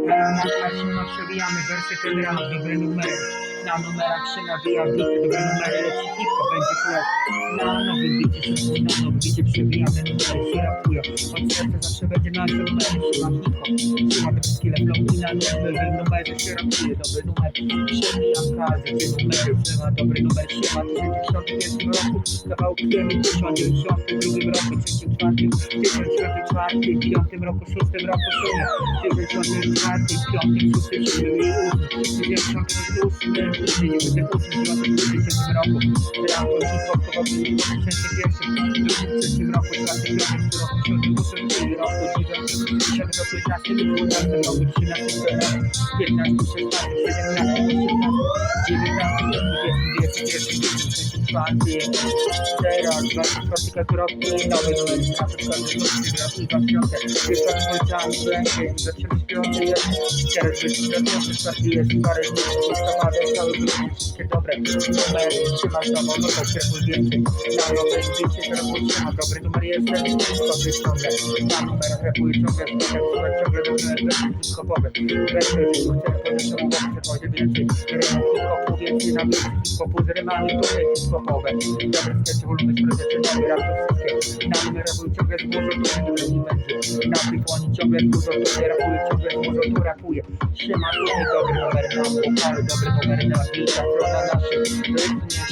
się przewijamy wersy ten raz, dobre numery. Na numerach się nawija bity, dobre numery, leci hip-hop, będzie flash. Na nowym bicie szybko, na nowym bicie przewijamy numery, się rapują. Od serca zawsze będzie nasze numery, trzyma hip-hop. Trzyma te skille flow i na nowym numerze się rapuje, dobry numer. Przemijam każdy, te numery, trzyma dobry numer, trzyma 1991 roku. Kawałek kremy w 1992 roku, 1994, 1994, 5 roku, 6 roku, 1994, 5, 6, 7 i 8, 1998, 2008 roku, raport hip-hopowa w 2001, 2003 roku, 2005 roku, 2008 roku, 2010 roku, 11 roku, 12 roku, 13 roku, 15, 16, 17, 18, 19, 20, 21, 24, teraz 24 roku, nowy numer, na przykład 2000, wyszłam będzie, zaczęliśmy jest, teraz 24 jest parę dni, listopada, cały dzień, wszystkie dobre numery, trzymasz nową notę, kierpuj więcej, na nowym bicie, teraz trzyma, dobry numer jest, wszystko wyciągę, na numerach rapuję ciągle, ciągle dobre wersy hip-hopowe, wersy hip-hopowe, przechodzę więcej, rymów hip-hopu, więcej na wersy hip-hopu, z rymami to jest hip-hopowe, dobre sketchy, wolumy, sprowadzę, nowy rap, wszystkie, na numer rapuję ciągle z głosu, to nie będzie, na wykłoni ciągle z głosu, to nie rapuję, ciągle z głosu, to rapuję, siema, tutaj dobry numer na wokalu, dobry numer na bita, na naszym rytmie,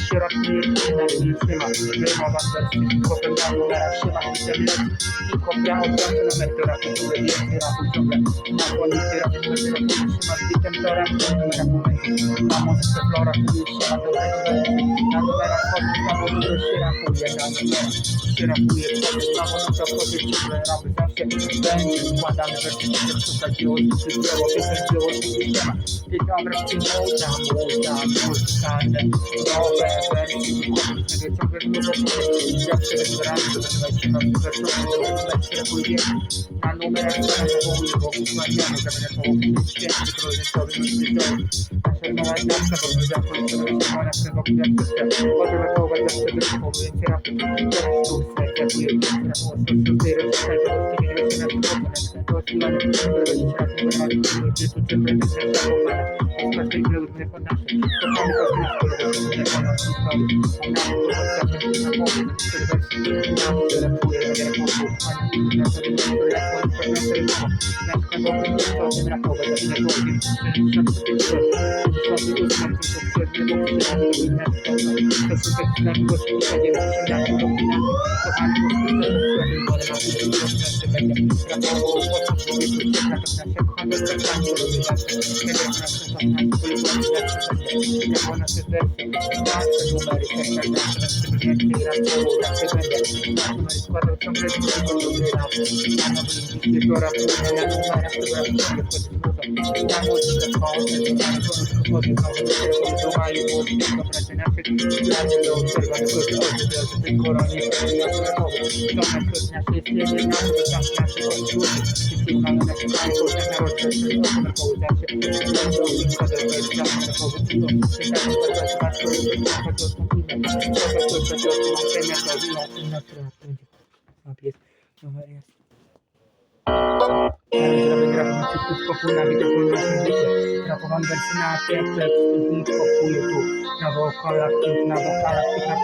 się rapuje, na rytmie trzyma, rymowa wersy hip-hopem na numerach, siema, hitem leci, hip-hop, ja od razu numer, to rapuję, więcej rapuj ciągle, na konicy rapuję, trzyma z bitem, to rapuję, numera momentu, na muzyce flora, tu jest siema, dobre numery, na numerach chodzić, na wodę się rapuje, na numerach się rapuje, chodzić, na wodę to chodzić, ciągle rapy, zawsze będzie składany wersy, żeby szukać dzieło, dzieło, dzieło, siema, tylko wreszcie muzykalne, nowe wersy, ciągle dużo zawsze wybrany, to będzie się nam rapuje, na numerach się rapuje, bo układamy, żeby połowić święty, projektowy, nasza nowa jazda, bo my zapowiedziamy się na naszym wokół jak wszystko, potem rapować zawsze wypowołując rapy, teraz tu serce, tu jest rapować, to tutaj rozwiązać, to nie się na tym to odczuwanie, rodzić rapy, gdzie tu ciągle jest rapowane, z każdej gry po naszej, kochamy kochamy, nie po nas historii, kochamy po ostatnim na połowie, które wersy, nasze rapuje, nie rapuje, kochamy, nasze rapuje, na przykład wokół to tym rapować, jak nie powiem, rapowany wersy na tekst, hip-hopuje tu, na wokalach, na wokalach siema,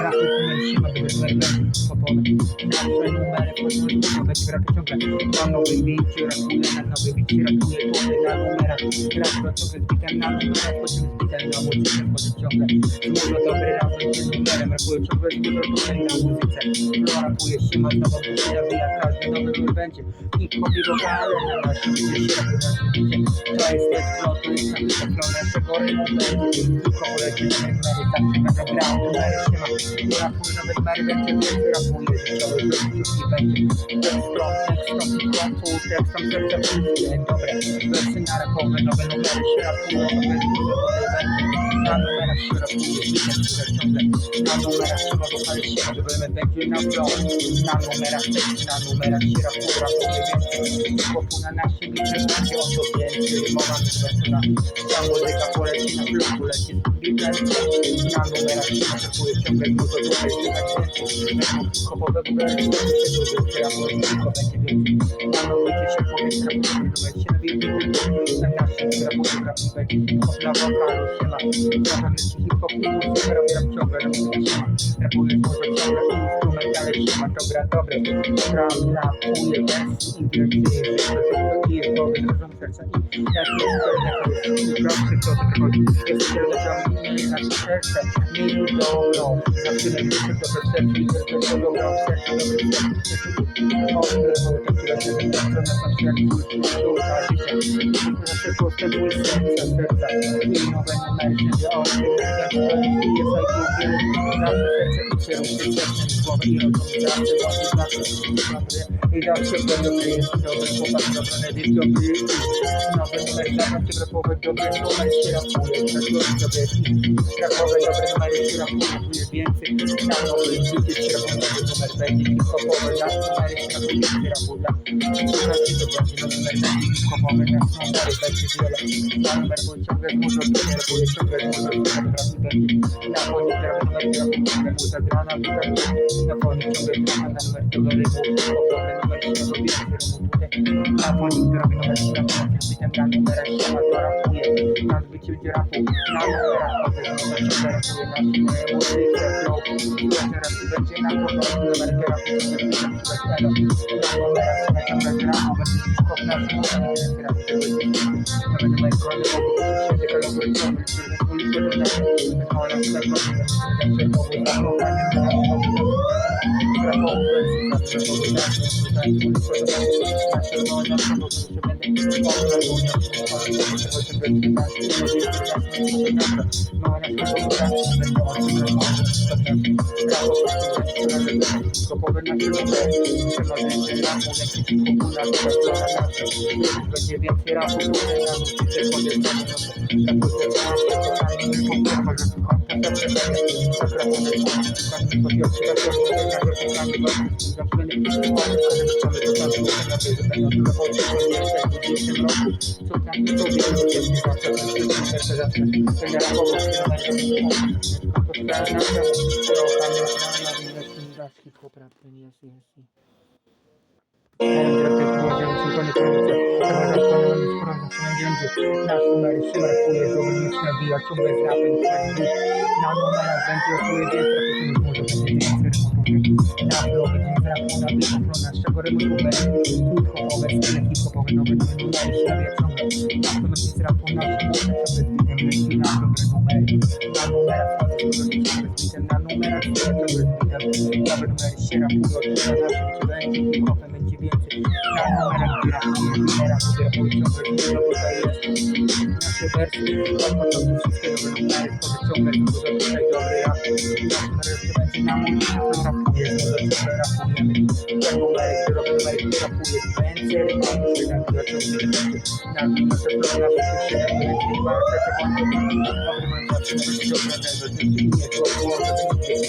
rapy numer siema, dobry numer wersy hip-hopowe, nasze numery, hip-hopowe, rapy ciągle, na nowym bicie rapuje, na nowym bicie rapuje, tutaj na numerach, rapy ciągle z bitem, na numerach, chodzimy z bitem, na muzyce, chodzimy ciągle, dużo dobry rap, z numerem, rapuje ciągle, dużo tutaj na muzyce, rapuje siema, znowu się nabija, każdy nowy numer będzie, hip-hop i wokale, na naszym bicie się rapuje, na naszym bicie, to jest ten flow, to jest napisane flow naszego rymu, hip-hop leci na numery, tak się nagle grał, numery siema, rapuje nowe numery, będzie więcej rapuje, życiowy wyścig będzie, tekstom hip-hopu, tekstom serca wszystkie, dobre, wersy na rapowe, nowe numery się rapują, nowe tutaj będzie, na numerach się rapuje, bitem, które ciągle, na numerach trzeba wokale się, żeby będzie na flow, na numerach tekst, na numerach się rapuje więcej, hip-hopu na naszym bicie będzie o to więcej, mowa wygląda, ta muzyka poleci na bloku, leci z bitem, na numerach się rapuje, ciągle dużo tutaj słychać więcej, hip-hopowe w ogóle nie będzie się dużo, rapuje, tylko będzie więcej, na nowy się powietrza, numer 7 na nasze, która fotografii będzie hip-hop na wokalu, siema. Zatem jest hip-hop i muzykę robieram ciągle, rapuję może ciągle instrument, ale siema, dobra, dobre. Rapuję bez i więcej, i jest dobry, zrozum serca i jak jest to prostszy, co to wychodzi. Jest tyle nasze serce, mieli dobro, zawsze najwyższy dobro w sercu i wielkiego dobra w sercu, dobry w sercu. Które się wygląda na sam sercu, żółta życia. Nasze postępy serca i nowe numery siebie oczy. Jak to jest najgłębiej, zawsze serce i kierunki sercem z głowy i rozum zawsze i zawsze dobry jest dobry chłopak, dobry jest dobry nowy numer, zawsze rapowy dobry numer się rapuje, dobry rapowy dobry numer się rapuje więcej na nowy życie się rapuje numer będzie hip-hopowy, na numery się rapuje się rapuje słuchajcie to będzie nowy numer będzie hip-hopowy, na numery będzie wiele na numer bo ciągle dużo rapuje ciągle dużo fotografi będzie na fonie teraz numer rapuje muza grana na fonie ciągle grana na numer dobry numer się rapuje na fonie robi numer się rapuje bitem na numerach się to rapuje na zbycie będzie rapu na numerach potem numer się rapuje na moje muzykę flow teraz będzie na numer rapuje na numerach na ciągle rapu będzie hip-hop na numerach nawet numer kody się dekalowy ciągle który będzie więcej rapu, nasz numer się rapuje, dominus nabija, ciągle z rapem, na numerach będzie rapuje więcej, może będzie więcej na blogu, gdzie z rapu nabija, ochrona naszego rymu numery, hip-hopowe, skille hip-hopowe, nowe numery się nabija ciągle, na pewno z rapu nasze ciągle z bitem, myśli na dobre numery, na numerach ciągle z bitem, na numerach ciągle z bitem, nowe numery się rapują, na naszym ciągle będzie hip-hopem, będzie więcej, na numerach gdzie rapuje, ciągle nasze wersy, albo to wszystkie dobre numery, wtedy ciągle dużo tutaj dobry rap, nasz numer będzie na muzyce, to rapuje, to ciągle rapujemy, te numery, te dobre numery, to rapuje, więcej rybami się nagle ciągle będzie, na nasze programy, to się nagle będzie, bardzo sekundy, dobry mam zawsze nawet ciągłego, że nie to było, że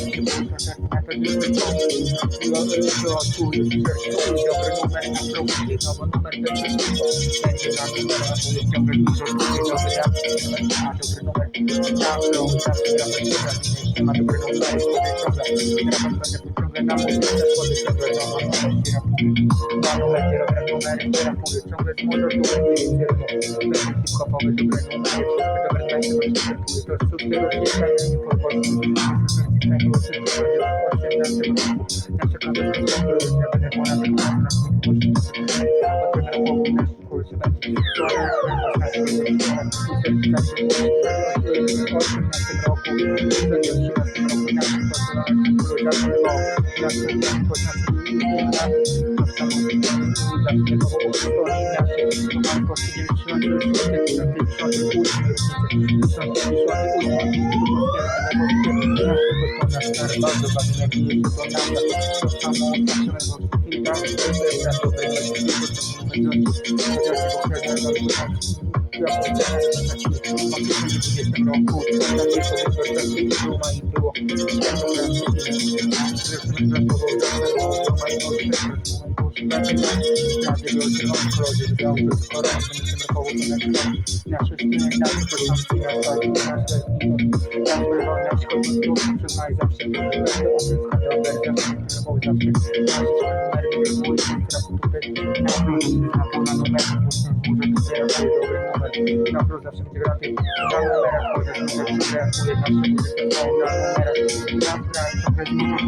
nie było, że na pewno nie było, to tu jest dobry numer na produkcie, no bo numer będzie na numerach, ciągle dużo dobry rap, ma dobry numer, na flow, zawsze rapem się ma dobry numer, rapem będę ciągle na muzyce, wtedy ciągle nowa numer się rapuje, na numercie dobre numery, rapuje, ciągle z może tu będzie będzie hip-hopowy, dobre numery, dobre tańce, rapuje, to jest super rozwiązanie, nie po polsku, nasze kontekst ja będę ponad na numer, na plus zawsze będzie gratis, na numerach chociaż muszę przybrakuje, zawsze będzie to na numerach, na grach, to bez numer,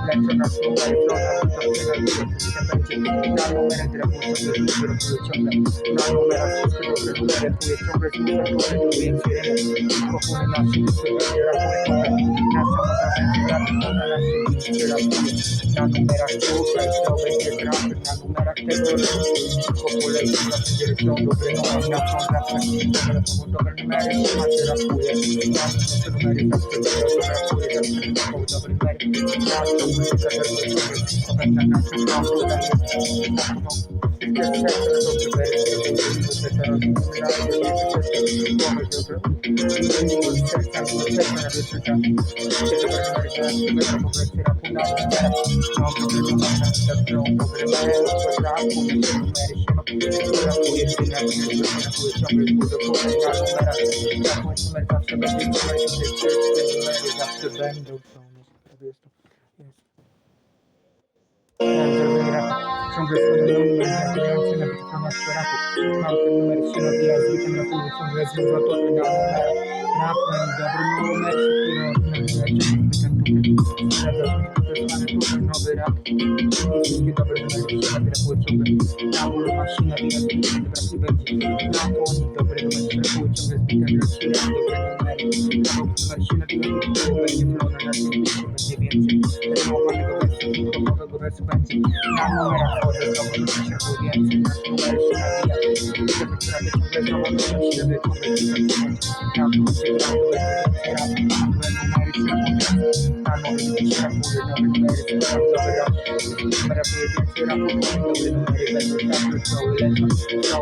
leczo na sługa i flota, to będzie na numerach drapuje, ciągle, na numerach wszystkie dobre numery, ciągle zmuszę, więcej pokój naszych, będzie rapuje, na samochodach drapuje, na naszych rapuje, na numerach tutaj, to będzie grafy, na numerach tego po kolei zawsze są dobre numery, na są zawsze dobre numery, macie rapuje, na te numery zawsze rapuje, zawsze są dobre numery, na to muzyka też to będzie na wszystko, tutaj jest wszystkie serce dobrze wersje, to teraz ciągle składający na wykonania rapu. Mam ten numer się nabija z bitem rapu, ciągle jest rozładowy na numer. Rapem, dobry numer, nowy rap. Wszystkie dobre numery się nadrapują ciągle. Na ból maszyna bija z bitem rapu będzie. Na poni dobry numer się rapują ciągle z bitem rapu. Dobre numery. Numer się nabija z bitem będzie flona na tym bicie, będzie więcej. Rymowanego wersu, hip-hopowego wersu będzie. Na numerach chodzę, znowu ludzie się było więcej. Na numery się nabija. Żeby prawie ciągle znowu ludzie się wypowiedzieć. Na numerze rapu będzie rap. Nowe numery się rapują. Na nowe się rapuje, nowe numery się dobre rap. Rapuje więcej rapu, dobre numery będą tak, cały lecą.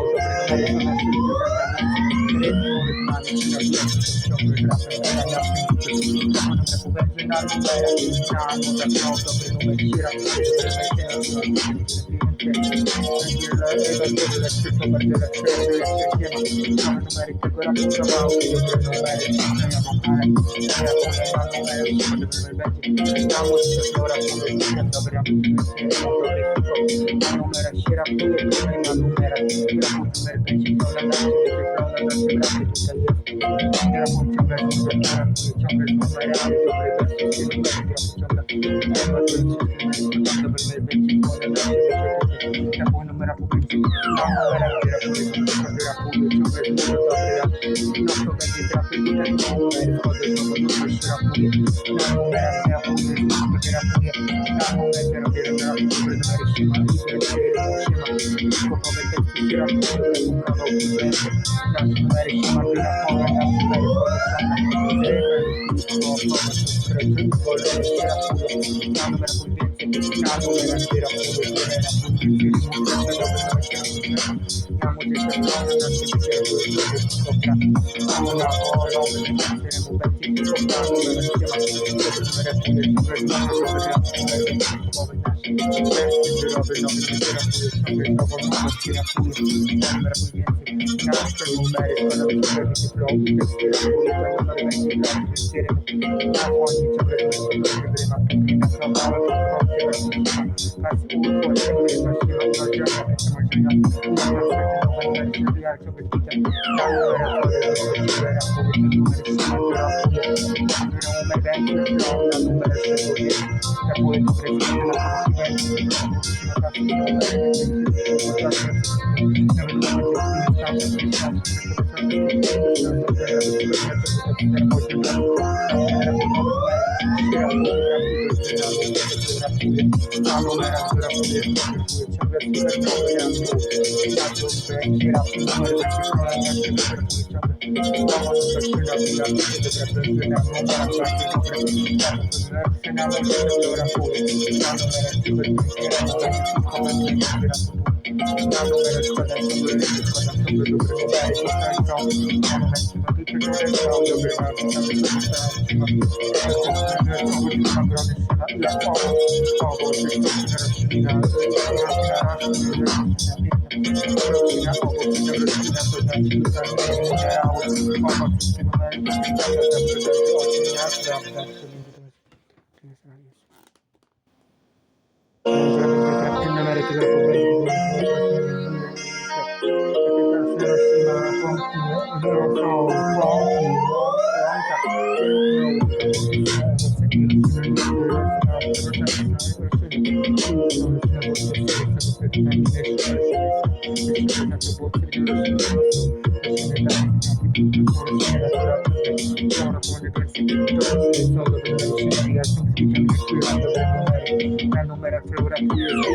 Cały dobre numery są na szybko, rytmu, rytmami się nabija. Ciągle rapem, na naszym rapu będzie na numerach. Na nutach są dobre numery się rapuje. Ten numerek, który będzie la numera fluorativa